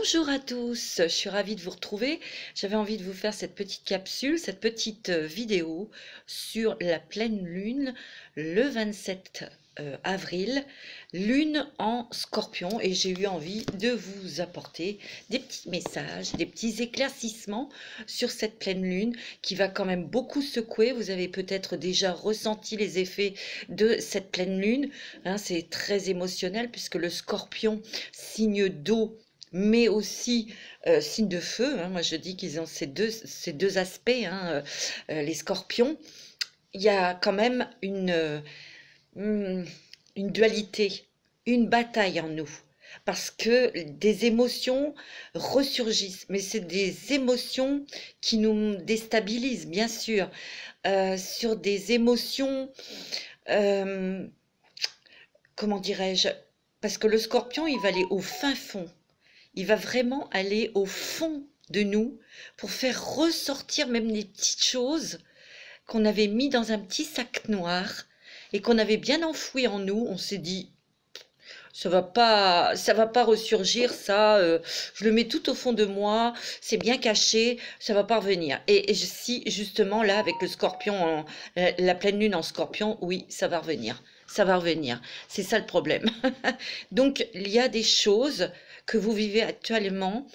Bonjour à tous, je suis ravie de vous retrouver. J'avais envie de vous faire cette petite capsule, cette petite vidéo sur la pleine lune le 27 avril, lune en Scorpion, et j'ai eu envie de vous apporter des petits messages, des petits éclaircissements sur cette pleine lune qui va quand même beaucoup secouer. Vous avez peut-être déjà ressenti les effets de cette pleine lune, hein, c'est très émotionnel puisque le Scorpion, signe d'eau, mais aussi signe de feu, hein. Moi je dis qu'ils ont ces deux aspects, hein, les scorpions. Il y a quand même une dualité, une bataille en nous, parce que des émotions ressurgissent, mais c'est des émotions qui nous déstabilisent, bien sûr, sur des émotions, comment dirais-je, parce que le scorpion, il va aller au fin fond. Il va vraiment aller au fond de nous pour faire ressortir même les petites choses qu'on avait mis dans un petit sac noir et qu'on avait bien enfoui en nous. On s'est dit, ça va pas ressurgir, ça, je le mets tout au fond de moi, c'est bien caché, ça va pas revenir. Et si justement là, avec le scorpion, la pleine lune en scorpion, oui, ça va revenir. Ça va revenir. C'est ça le problème. Donc, il y a des choses que vous vivez actuellement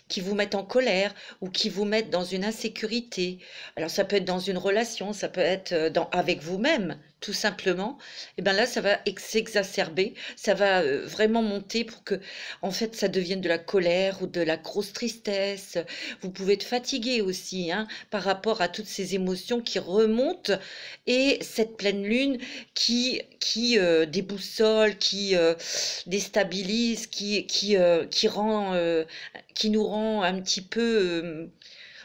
qui vous mettent en colère ou qui vous mettent dans une insécurité. Alors, ça peut être dans une relation, ça peut être avec vous-même, tout simplement. Et bien là, ça va s'exacerber, ça va vraiment monter pour que, en fait, ça devienne de la colère ou de la grosse tristesse. Vous pouvez être fatigué aussi, hein, par rapport à toutes ces émotions qui remontent, et cette pleine lune qui déboussole, qui déstabilise, qui nous rend un petit peu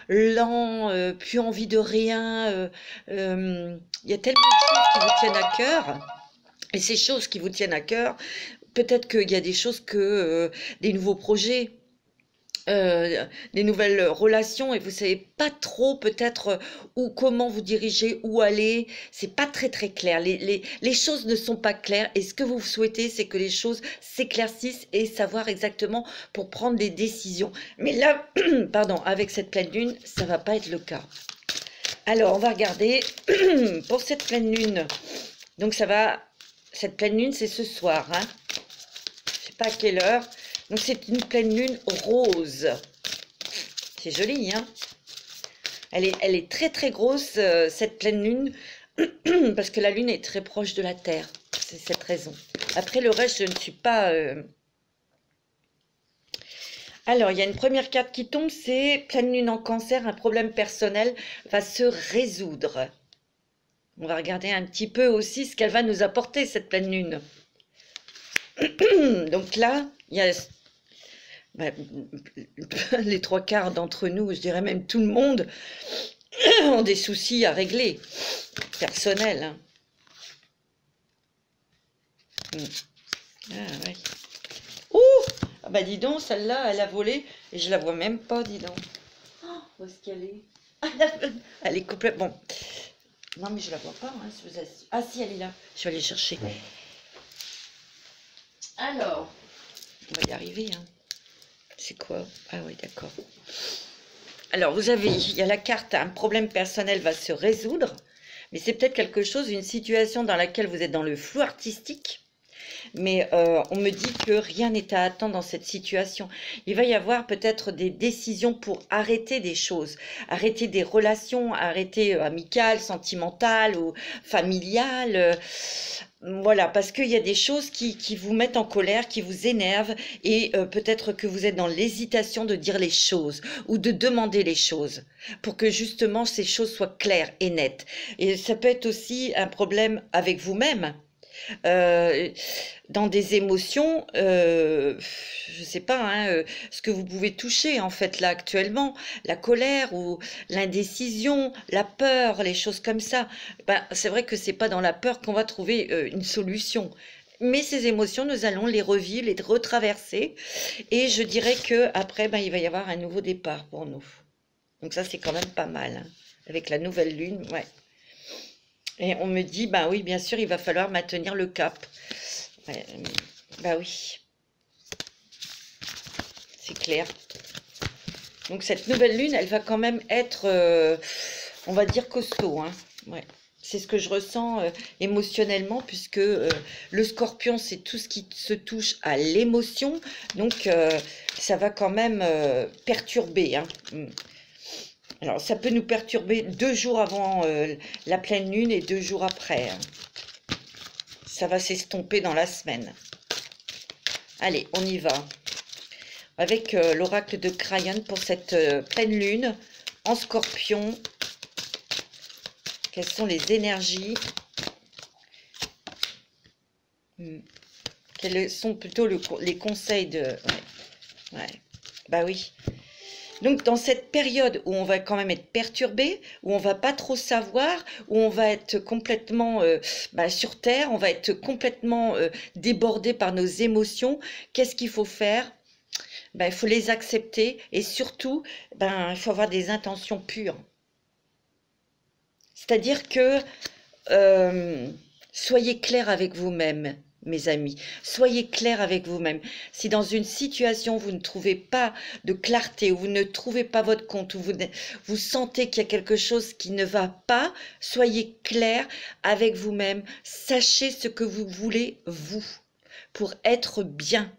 lent, plus envie de rien. Il y a tellement de choses qui vous tiennent à cœur. Et ces choses qui vous tiennent à cœur, peut-être qu'il y a des choses des nouveaux projets, des nouvelles relations, et vous savez pas trop peut-être où, comment vous diriger, où aller. C'est pas très très clair. Les choses ne sont pas claires, et ce que vous souhaitez, c'est que les choses s'éclaircissent et savoir exactement pour prendre des décisions. Mais là, pardon, avec cette pleine lune, ça va pas être le cas. Alors, on va regarder pour cette pleine lune. Donc cette pleine lune, c'est ce soir, hein. Je sais pas à quelle heure. Donc c'est une pleine lune rose. C'est joli, hein. Elle est très très grosse, cette pleine lune, parce que la lune est très proche de la Terre. C'est cette raison. Après le reste, je ne suis pas... Alors, il y a une première carte qui tombe, c'est pleine lune en Cancer, un problème personnel va se résoudre. On va regarder un petit peu aussi ce qu'elle va nous apporter, cette pleine lune. Donc là, il y a... les trois quarts d'entre nous, je dirais même tout le monde, ont des soucis à régler, personnels, hein. Ah, ouais. Ouh, ah bah dis donc, celle-là, elle a volé, et je la vois même pas, dis donc. Oh, où est-ce qu'elle est? Elle est complètement... Bon. Non, mais je la vois pas, hein, ah si, elle est là. Je vais aller chercher. Alors, on va y arriver, hein. C'est quoi? Ah oui, d'accord. Alors, vous avez, il y a la carte, un problème personnel va se résoudre, mais c'est peut-être quelque chose, une situation dans laquelle vous êtes dans le flou artistique, mais on me dit que rien n'est à attendre dans cette situation. Il va y avoir peut-être des décisions pour arrêter des choses, arrêter des relations, arrêter amicales, sentimentales ou familiales. Voilà, parce qu'il y a des choses qui vous mettent en colère, qui vous énervent, et peut-être que vous êtes dans l'hésitation de dire les choses ou de demander les choses pour que justement ces choses soient claires et nettes. Et ça peut être aussi un problème avec vous-même. Dans des émotions, je sais pas, hein, ce que vous pouvez toucher en fait là actuellement, la colère ou l'indécision, la peur, les choses comme ça. Ben, c'est vrai que c'est pas dans la peur qu'on va trouver une solution. Mais ces émotions, nous allons les revivre, les retraverser, et je dirais que après, ben, il va y avoir un nouveau départ pour nous. Donc ça, c'est quand même pas mal, hein, avec la nouvelle lune, ouais. Et on me dit, bah oui, bien sûr, il va falloir maintenir le cap. Bah oui. c'est clair. Donc cette nouvelle lune, elle va quand même être, on va dire, costaud, hein. Ouais. C'est ce que je ressens émotionnellement, puisque le scorpion, c'est tout ce qui se touche à l'émotion. Donc, ça va quand même perturber, hein. Alors, ça peut nous perturber 2 jours avant la pleine lune et 2 jours après, hein. Ça va s'estomper dans la semaine. Allez, on y va. Avec l'oracle de Crayon pour cette pleine lune en scorpion. Quelles sont les énergies? Quels sont plutôt les conseils de... Ouais. Ouais. Bah oui. Donc, dans cette période où on va quand même être perturbé, où on va pas trop savoir, où on va être complètement sur terre, on va être complètement débordé par nos émotions, qu'est-ce qu'il faut faire? Il faut les accepter et surtout, il faut avoir des intentions pures. C'est-à-dire que soyez clair avec vous-même, mes amis. Soyez clair avec vous-même. Si dans une situation, vous ne trouvez pas de clarté, ou vous ne trouvez pas votre compte, ou vous sentez qu'il y a quelque chose qui ne va pas, soyez clair avec vous-même. Sachez ce que vous voulez, vous, pour être bien.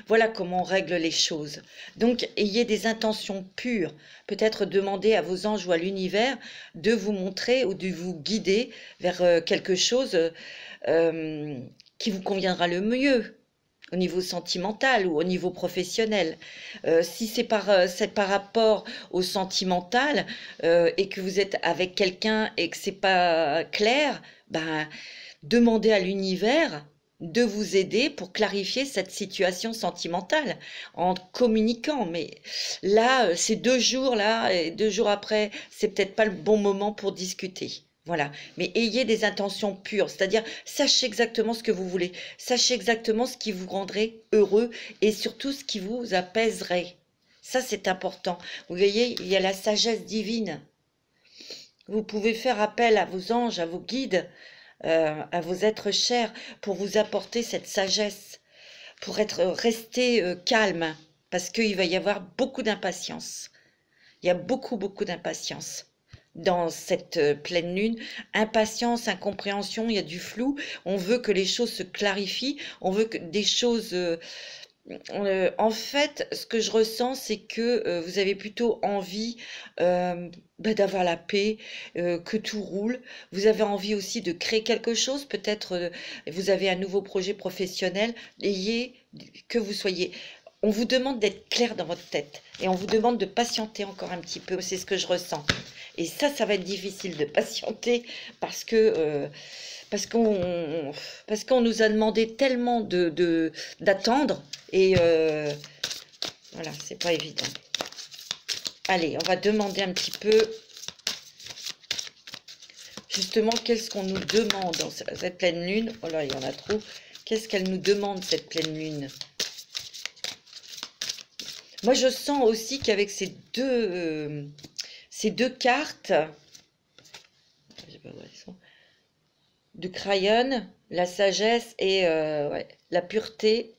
Voilà comment on règle les choses. Donc, ayez des intentions pures. Peut-être demander à vos anges ou à l'univers de vous montrer ou de vous guider vers quelque chose qui vous conviendra le mieux au niveau sentimental ou au niveau professionnel. Si c'est par rapport au sentimental et que vous êtes avec quelqu'un et que c'est pas clair, demandez à l'univers de vous aider pour clarifier cette situation sentimentale en communiquant. Mais là, ces 2 jours là et 2 jours après, c'est peut-être pas le bon moment pour discuter. Voilà, mais ayez des intentions pures, c'est-à-dire sachez exactement ce que vous voulez, sachez exactement ce qui vous rendrait heureux et surtout ce qui vous apaiserait. Ça, c'est important. Vous voyez, il y a la sagesse divine. Vous pouvez faire appel à vos anges, à vos guides, à vos êtres chers pour vous apporter cette sagesse, pour rester calme, parce qu'il va y avoir beaucoup d'impatience. Il y a beaucoup d'impatience dans cette pleine lune. Impatience, incompréhension, il y a du flou. On veut que les choses se clarifient, on veut que des choses... en fait, ce que je ressens, c'est que vous avez plutôt envie d'avoir la paix, que tout roule. Vous avez envie aussi de créer quelque chose. Peut-être vous avez un nouveau projet professionnel. Que vous soyez... On vous demande d'être clair dans votre tête et on vous demande de patienter encore un petit peu. C'est ce que je ressens. Et ça va être difficile de patienter parce qu'on nous a demandé tellement d'attendre et voilà, c'est pas évident. Allez, on va demander un petit peu justement qu'est-ce qu'on nous demande dans cette pleine lune. Oh là, il y en a trop. Qu'est-ce qu'elle nous demande, cette pleine lune? Moi, je sens aussi qu'avec ces deux cartes de Crayon, la sagesse et la pureté,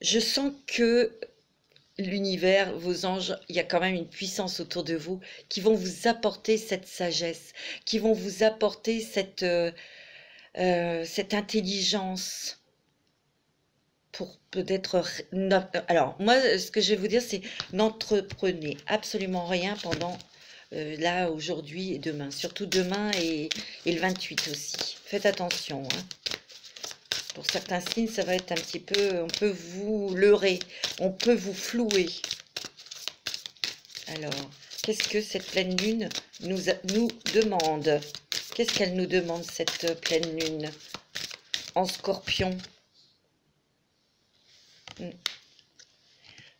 je sens que l'univers, vos anges, il y a quand même une puissance autour de vous qui vont vous apporter cette sagesse, qui vont vous apporter cette intelligence pour peut-être... Alors, moi, ce que je vais vous dire, c'est n'entreprenez absolument rien pendant là, aujourd'hui et demain. Surtout demain et le 28 aussi. Faites attention, hein. Pour certains signes, ça va être un petit peu... On peut vous leurrer, on peut vous flouer. Alors, qu'est-ce que cette pleine lune nous demande? Qu'est-ce qu'elle nous demande, cette pleine lune en Scorpion?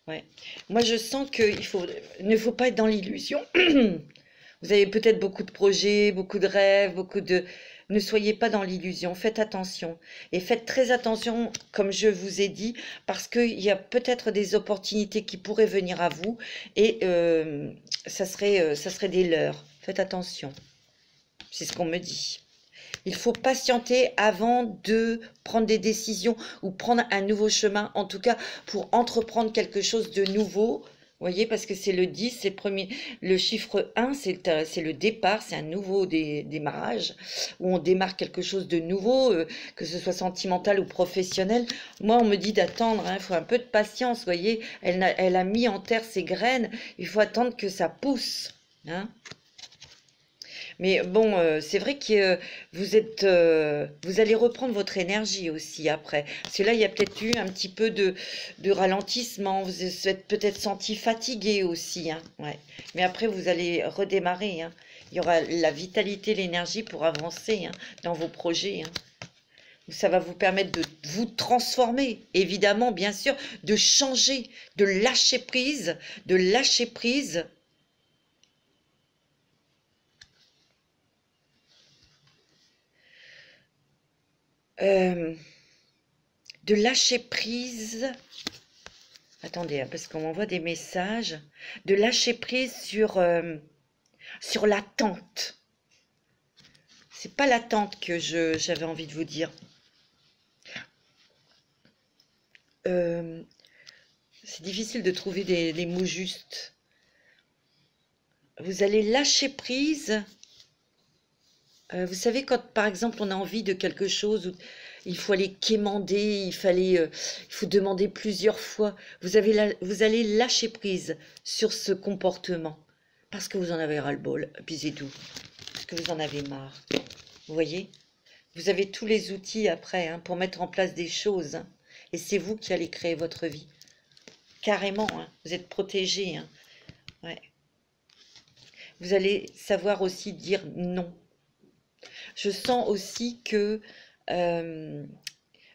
Ouais. Moi, je sens qu'il ne faut pas être dans l'illusion. Vous avez peut-être beaucoup de projets, beaucoup de rêves, Ne soyez pas dans l'illusion, faites attention. Et faites très attention, comme je vous ai dit, parce qu'il y a peut-être des opportunités qui pourraient venir à vous et ça serait des leurs. Faites attention. C'est ce qu'on me dit. Il faut patienter avant de prendre des décisions ou prendre un nouveau chemin, en tout cas pour entreprendre quelque chose de nouveau. Vous voyez, parce que c'est le 10, c'est le chiffre 1, c'est le départ, c'est un nouveau démarrage, où on démarre quelque chose de nouveau, que ce soit sentimental ou professionnel. Moi, on me dit d'attendre, il faut un peu de patience, vous voyez, elle a mis en terre ses graines, il faut attendre que ça pousse, hein. Mais bon, c'est vrai que vous allez reprendre votre énergie aussi après. Parce que là, il y a peut-être eu un petit peu de ralentissement. Vous êtes peut-être senti fatigué aussi, hein, ouais. Mais après, vous allez redémarrer, hein. Il y aura la vitalité, l'énergie pour avancer, hein, dans vos projets, hein. Ça va vous permettre de vous transformer, évidemment, bien sûr, de changer, de lâcher prise, de lâcher prise. Euh, de lâcher prise, attendez, hein, parce qu'on m'envoie des messages, de lâcher prise sur l'attente. C'est pas l'attente que j'avais envie de vous dire. C'est difficile de trouver les mots justes. Vous allez lâcher prise. Vous savez, quand par exemple on a envie de quelque chose, où il faut aller quémander, il faut demander plusieurs fois, vous allez lâcher prise sur ce comportement, parce que vous en avez ras-le-bol, puis c'est tout, parce que vous en avez marre. Vous voyez? Vous avez tous les outils après, hein, pour mettre en place des choses, hein, et c'est vous qui allez créer votre vie. Carrément, hein, vous êtes protégé, hein, ouais. Vous allez savoir aussi dire non. Je sens aussi que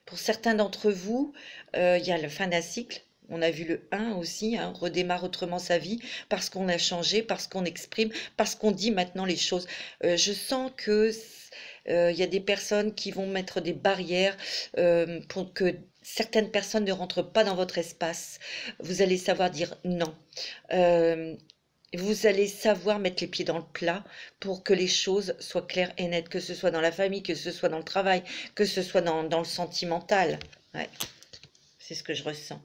pour certains d'entre vous, il y a la fin d'un cycle. On a vu le 1 aussi, hein, redémarre autrement sa vie, parce qu'on a changé, parce qu'on exprime, parce qu'on dit maintenant les choses. Je sens que il y a des personnes qui vont mettre des barrières pour que certaines personnes ne rentrent pas dans votre espace. Vous allez savoir dire non. Vous allez savoir mettre les pieds dans le plat pour que les choses soient claires et nettes, que ce soit dans la famille, que ce soit dans le travail, que ce soit dans le sentimental. Ouais, c'est ce que je ressens.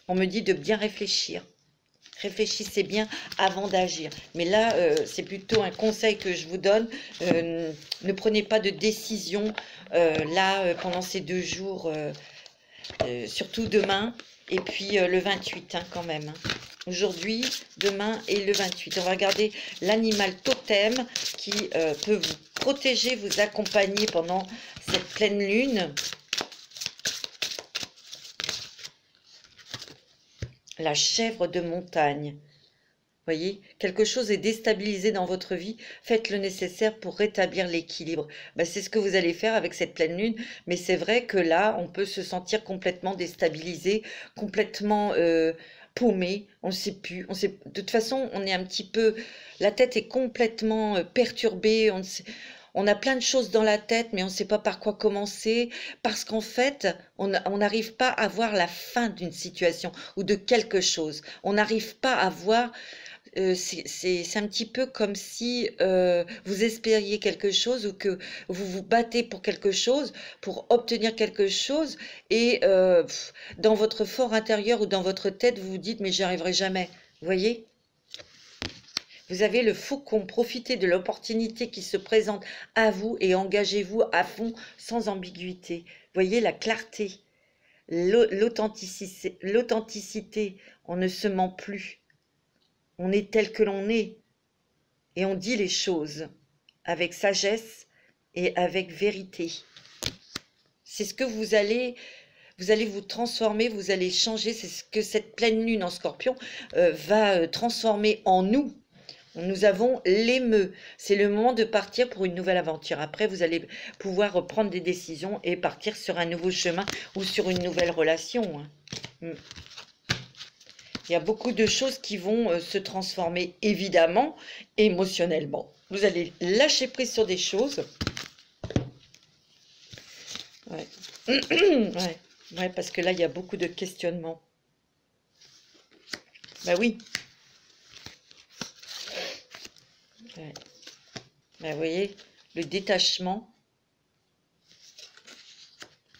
On me dit de bien réfléchir. Réfléchissez bien avant d'agir. Mais là, c'est plutôt un conseil que je vous donne. Ne prenez pas de décision là pendant ces 2 jours, surtout demain. Et puis le 28, hein, quand même, hein. Aujourd'hui, demain et le 28. On va regarder l'animal totem qui peut vous protéger, vous accompagner pendant cette pleine lune. La chèvre de montagne. Voyez, quelque chose est déstabilisé dans votre vie, faites le nécessaire pour rétablir l'équilibre. Ben, c'est ce que vous allez faire avec cette pleine lune, mais c'est vrai que là, on peut se sentir complètement déstabilisé, complètement paumé, on ne sait plus. De toute façon, on est un petit peu, la tête est complètement perturbée, on a plein de choses dans la tête, mais on ne sait pas par quoi commencer, parce qu'en fait, on n'arrive pas à voir la fin d'une situation ou de quelque chose. On n'arrive pas à voir. C'est un petit peu comme si vous espériez quelque chose ou que vous vous battez pour quelque chose, pour obtenir quelque chose, et dans votre fort intérieur ou dans votre tête, vous vous dites mais j'y arriverai jamais. Vous voyez? Vous avez le faucon, profitez de l'opportunité qui se présente à vous et engagez-vous à fond sans ambiguïté. Voyez la clarté, l'authenticité, on ne se ment plus. On est tel que l'on est et on dit les choses avec sagesse et avec vérité. C'est ce que vous allez vous transformer, vous allez changer, c'est ce que cette pleine lune en Scorpion va transformer en nous. Nous avons l'émeu. C'est le moment de partir pour une nouvelle aventure. Après, vous allez pouvoir prendre des décisions et partir sur un nouveau chemin ou sur une nouvelle relation, hein. Il y a beaucoup de choses qui vont se transformer, évidemment, émotionnellement. Vous allez lâcher prise sur des choses. Ouais. Ouais. Ouais, parce que là, il y a beaucoup de questionnements. Ben oui. Ouais. Ben, vous voyez, le détachement,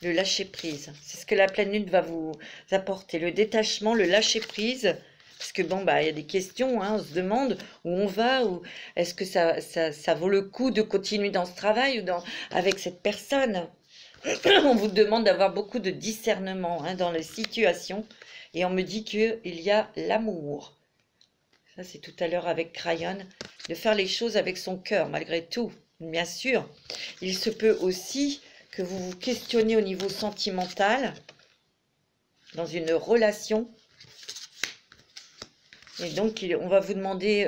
le lâcher-prise. C'est ce que la pleine lune va vous apporter. Le détachement, le lâcher-prise. Parce que bon, bah, il y a des questions, hein, on se demande où on va, ou est-ce que ça vaut le coup de continuer dans ce travail ou avec cette personne. On vous demande d'avoir beaucoup de discernement, hein, dans les situations. Et on me dit qu'il y a l'amour. Ça, c'est tout à l'heure avec Crayon. De faire les choses avec son cœur, malgré tout. Bien sûr. Il se peut aussi que vous vous questionnez au niveau sentimental, dans une relation. Et donc, on va vous demander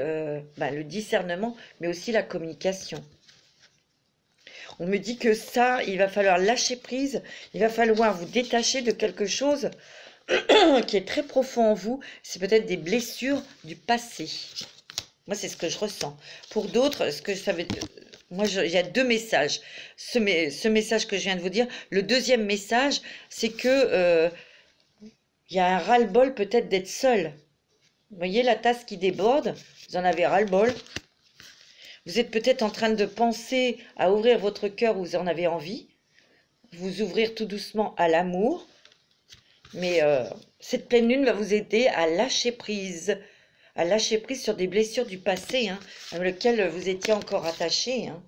le discernement, mais aussi la communication. On me dit que ça, il va falloir lâcher prise, il va falloir vous détacher de quelque chose qui est très profond en vous. C'est peut-être des blessures du passé. Moi, c'est ce que je ressens. Pour d'autres, ce que ça veut dire... Moi, il y a deux messages. Ce message que je viens de vous dire, le deuxième message, c'est que il y a un ras-le-bol peut-être d'être seul. Vous voyez la tasse qui déborde, vous en avez ras-le-bol. Vous êtes peut-être en train de penser à ouvrir votre cœur où vous en avez envie. Vous ouvrir tout doucement à l'amour. Mais cette pleine lune va vous aider à lâcher prise. À lâcher prise sur des blessures du passé, hein, avec lesquelles vous étiez encore attaché. Hein.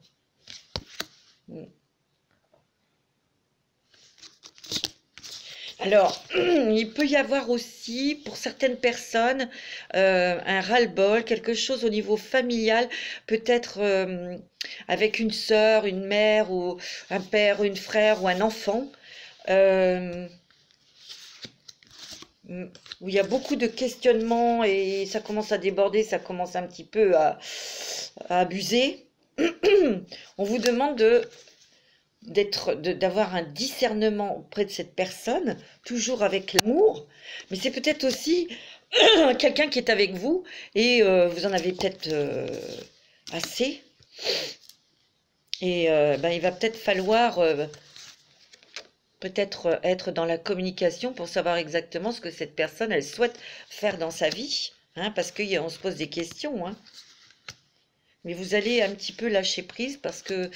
Alors, il peut y avoir aussi, pour certaines personnes, un ras-le-bol, quelque chose au niveau familial, peut-être avec une sœur, une mère, ou un père, ou une frère, ou un enfant, où il y a beaucoup de questionnements et ça commence à déborder, ça commence un petit peu à abuser. On vous demande d'avoir un discernement auprès de cette personne, toujours avec l'amour, mais c'est peut-être aussi quelqu'un qui est avec vous et vous en avez peut-être assez. Et il va peut-être falloir être dans la communication pour savoir exactement ce que cette personne, elle souhaite faire dans sa vie, hein, parce qu'on se pose des questions, hein. Mais vous allez un petit peu lâcher prise parce que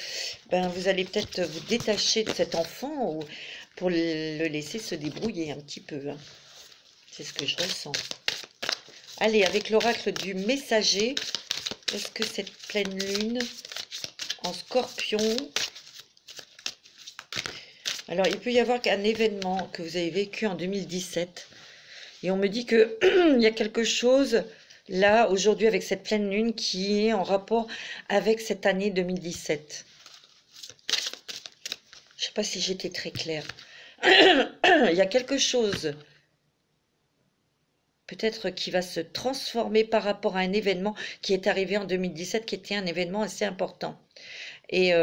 vous allez peut-être vous détacher de cet enfant ou pour le laisser se débrouiller un petit peu, hein. C'est ce que je ressens. Allez, avec l'oracle du messager, est-ce que cette pleine lune en scorpion... Alors, il peut y avoir un événement que vous avez vécu en 2017. Et on me dit qu'il y a quelque chose... là, aujourd'hui, avec cette pleine lune qui est en rapport avec cette année 2017. Je ne sais pas si j'étais très claire. Il y a quelque chose, peut-être qui va se transformer par rapport à un événement qui est arrivé en 2017, qui était un événement assez important. Et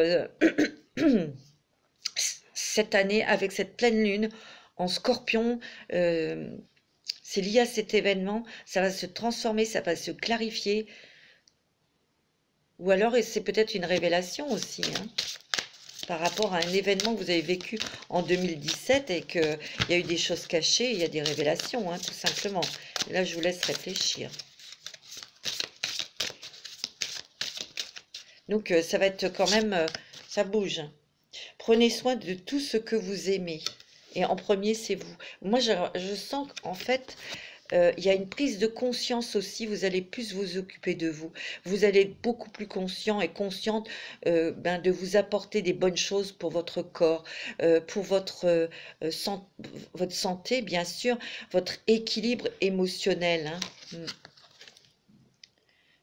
cette année, avec cette pleine lune en scorpion... c'est lié à cet événement, ça va se transformer, ça va se clarifier. Ou alors, c'est peut-être une révélation aussi, hein, par rapport à un événement que vous avez vécu en 2017 et qu'il y a eu des choses cachées, il y a des révélations, hein, tout simplement. Et là, je vous laisse réfléchir. Donc, ça va être quand même, ça bouge. Prenez soin de tout ce que vous aimez. Et en premier, c'est vous. Moi, je sens qu'en fait, il y a une prise de conscience aussi. Vous allez plus vous occuper de vous. Vous allez être beaucoup plus conscient et consciente de vous apporter des bonnes choses pour votre corps, pour votre santé, bien sûr, votre équilibre émotionnel. Hein.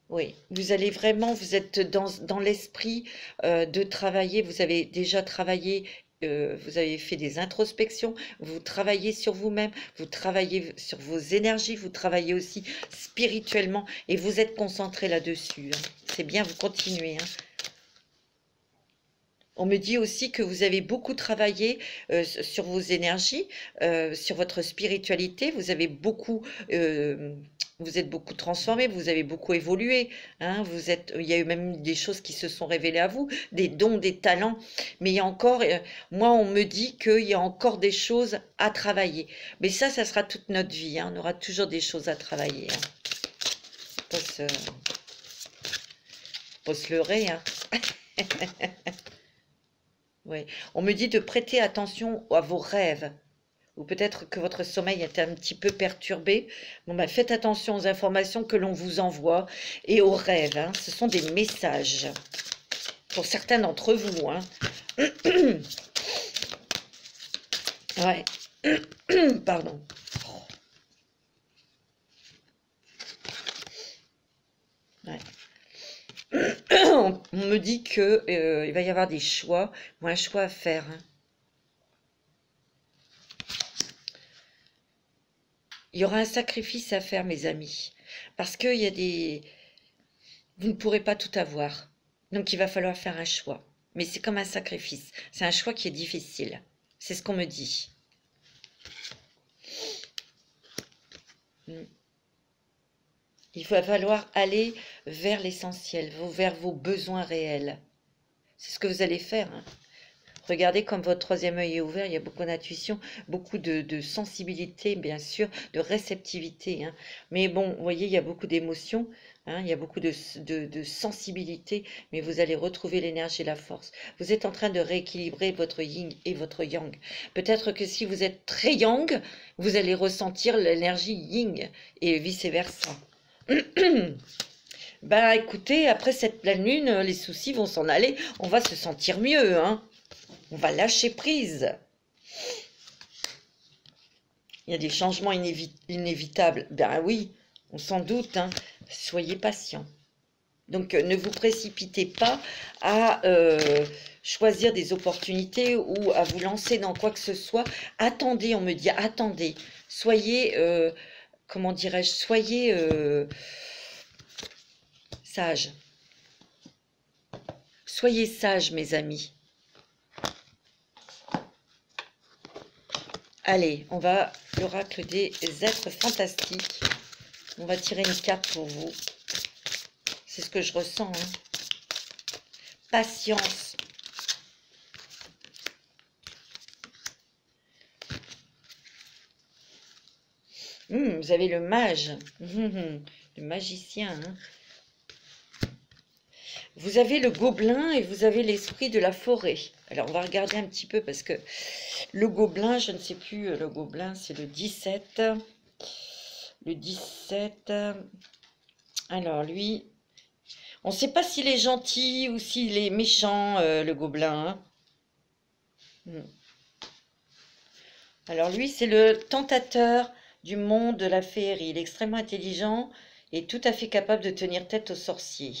Oui, vous allez vraiment, vous êtes dans l'esprit de travailler. Vous avez déjà travaillé. Vous avez fait des introspections, vous travaillez sur vous-même, vous travaillez sur vos énergies, vous travaillez aussi spirituellement et vous êtes concentré là-dessus, hein. C'est bien, vous continuez, hein. On me dit aussi que vous avez beaucoup travaillé sur vos énergies, sur votre spiritualité. Vous avez beaucoup, vous êtes beaucoup transformé, vous avez beaucoup évolué, hein. Il y a eu même des choses qui se sont révélées à vous, des dons, des talents. Mais il y a encore, moi, on me dit qu'il y a encore des choses à travailler. Mais ça sera toute notre vie, hein. On aura toujours des choses à travailler, hein. Faut se leurrer, hein. Oui. On me dit de prêter attention à vos rêves. Ou peut-être que votre sommeil est un petit peu perturbé. Bon, ben, faites attention aux informations que l'on vous envoie et aux rêves, hein. Ce sont des messages. Pour certains d'entre vous, hein. Ouais. Pardon. Ouais. On me dit que il va y avoir des choix ou un choix à faire, hein. Il y aura un sacrifice à faire, mes amis, parce qu'il y a des... Vous ne pourrez pas tout avoir. Donc, il va falloir faire un choix. Mais c'est comme un sacrifice. C'est un choix qui est difficile. C'est ce qu'on me dit. Il va falloir aller vers l'essentiel, vers vos besoins réels. C'est ce que vous allez faire, hein. Regardez comme votre troisième œil est ouvert, il y a beaucoup d'intuition, beaucoup de sensibilité, bien sûr, de réceptivité, hein. Mais bon, vous voyez, il y a beaucoup d'émotions, hein, il y a beaucoup de sensibilité, mais vous allez retrouver l'énergie et la force. Vous êtes en train de rééquilibrer votre yin et votre yang. Peut-être que si vous êtes très yang, vous allez ressentir l'énergie yin et vice-versa. Bah écoutez, après cette pleine lune, les soucis vont s'en aller, on va se sentir mieux, hein. On va lâcher prise. Il y a des changements inévitables. Ben oui, on s'en doute, hein. Soyez patient. Donc, ne vous précipitez pas à choisir des opportunités ou à vous lancer dans quoi que ce soit. Attendez, on me dit, attendez. Soyez, comment dirais-je, soyez sage. Soyez sages, mes amis. Allez, on va l'oracle des êtres fantastiques. On va tirer une carte pour vous. C'est ce que je ressens, hein. Patience. Vous avez le mage. Le magicien, hein. Vous avez le gobelin et vous avez l'esprit de la forêt. Alors, on va regarder un petit peu parce que le gobelin, je ne sais plus, le gobelin, c'est le 17. Le 17. Alors, lui, on ne sait pas s'il est gentil ou s'il est méchant, le gobelin, hein. Alors, lui, c'est le tentateur du monde de la féerie. Il est extrêmement intelligent et tout à fait capable de tenir tête aux sorciers.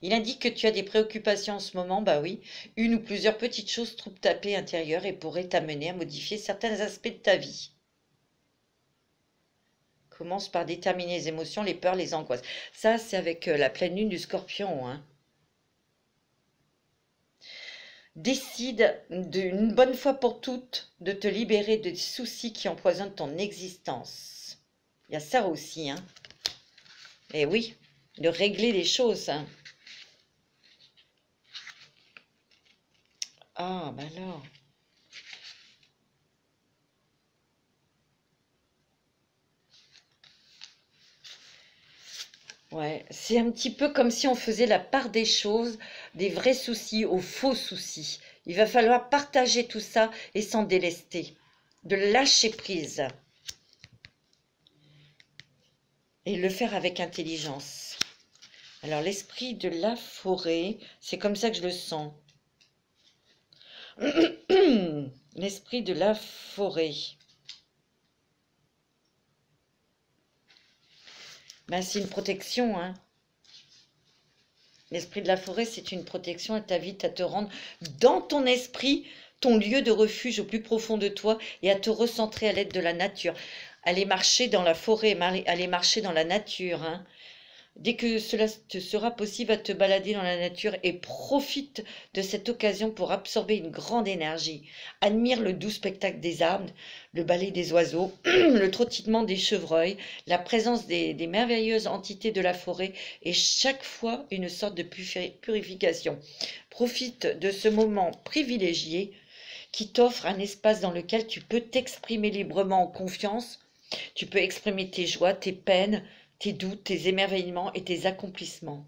Il indique que tu as des préoccupations en ce moment, bah oui, une ou plusieurs petites choses troublent ta paix intérieure et pourraient t'amener à modifier certains aspects de ta vie. Commence par déterminer les émotions, les peurs, les angoisses. Ça, c'est avec la pleine lune du Scorpion, hein. Décide d'une bonne fois pour toutes de te libérer des soucis qui empoisonnent ton existence. Il y a ça aussi, hein. Et oui, de régler les choses, hein. Ah, ben alors. Ouais, c'est un petit peu comme si on faisait la part des choses, des vrais soucis aux faux soucis. Il va falloir partager tout ça et s'en délester, de lâcher prise et le faire avec intelligence. Alors l'esprit de la forêt, c'est comme ça que je le sens. L'esprit de la forêt. Ben, c'est une protection, hein. L'esprit de la forêt, c'est une protection. Elle t'invite à te rendre dans ton esprit, ton lieu de refuge au plus profond de toi et à te recentrer à l'aide de la nature. Aller marcher dans la forêt, aller marcher dans la nature, hein. Dès que cela te sera possible, à te balader dans la nature et profite de cette occasion pour absorber une grande énergie. Admire le doux spectacle des arbres, le balai des oiseaux, le trottement des chevreuils, la présence des merveilleuses entités de la forêt et chaque fois une sorte de purification. Profite de ce moment privilégié qui t'offre un espace dans lequel tu peux t'exprimer librement en confiance. Tu peux exprimer tes joies, tes peines, tes doutes, tes émerveillements et tes accomplissements.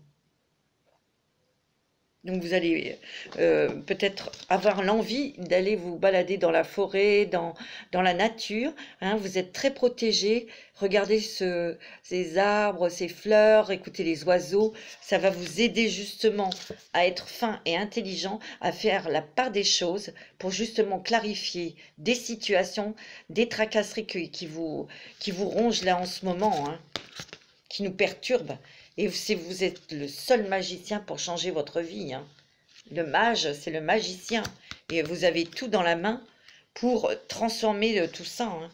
Donc vous allez peut-être avoir l'envie d'aller vous balader dans la forêt, dans la nature, hein. Vous êtes très protégé. Regardez ces arbres, ces fleurs, écoutez les oiseaux. Ça va vous aider justement à être fin et intelligent, à faire la part des choses pour justement clarifier des situations, des tracasseries qui vous rongent là en ce moment, hein, qui nous perturbent. Et vous êtes le seul magicien pour changer votre vie, hein. Le mage, c'est le magicien. Et vous avez tout dans la main pour transformer tout ça, hein.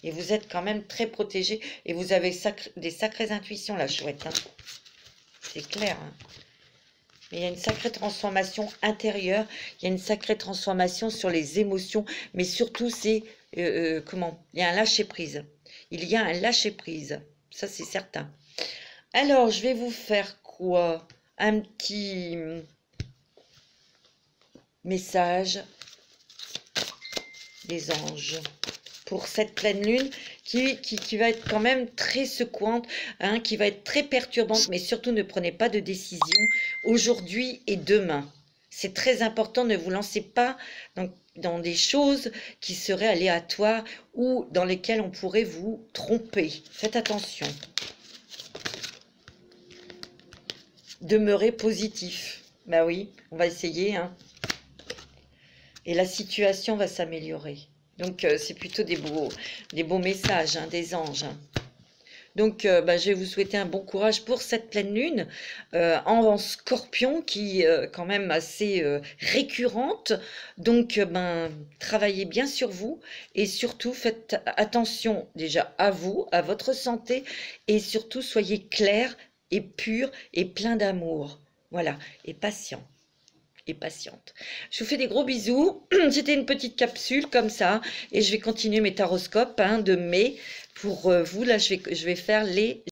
Et vous êtes quand même très protégé. Et vous avez des sacrées intuitions, la chouette, hein. C'est clair, hein. Mais il y a une sacrée transformation intérieure. Il y a une sacrée transformation sur les émotions. Mais surtout, c'est... comment? Il y a un lâcher-prise. Il y a un lâcher-prise. Ça, c'est certain. Alors, je vais vous faire quoi? Un petit message des anges pour cette pleine lune qui va être quand même très secouante, hein, qui va être très perturbante, mais surtout ne prenez pas de décision aujourd'hui et demain. C'est très important, ne vous lancez pas dans des choses qui seraient aléatoires ou dans lesquelles on pourrait vous tromper. Faites attention. Demeurez positif. Ben oui, on va essayer, hein. Et la situation va s'améliorer. Donc, c'est plutôt des beaux messages, hein, des anges, hein. Donc, je vais vous souhaiter un bon courage pour cette pleine lune en Scorpion qui est quand même assez récurrente. Donc, travaillez bien sur vous et surtout faites attention déjà à vous, à votre santé et surtout soyez clair et pur et plein d'amour. Voilà, et patient. Et patiente. Je vous fais des gros bisous. C'était une petite capsule comme ça. Et je vais continuer mes taroscopes, hein, de mai. Pour vous, là, je vais faire les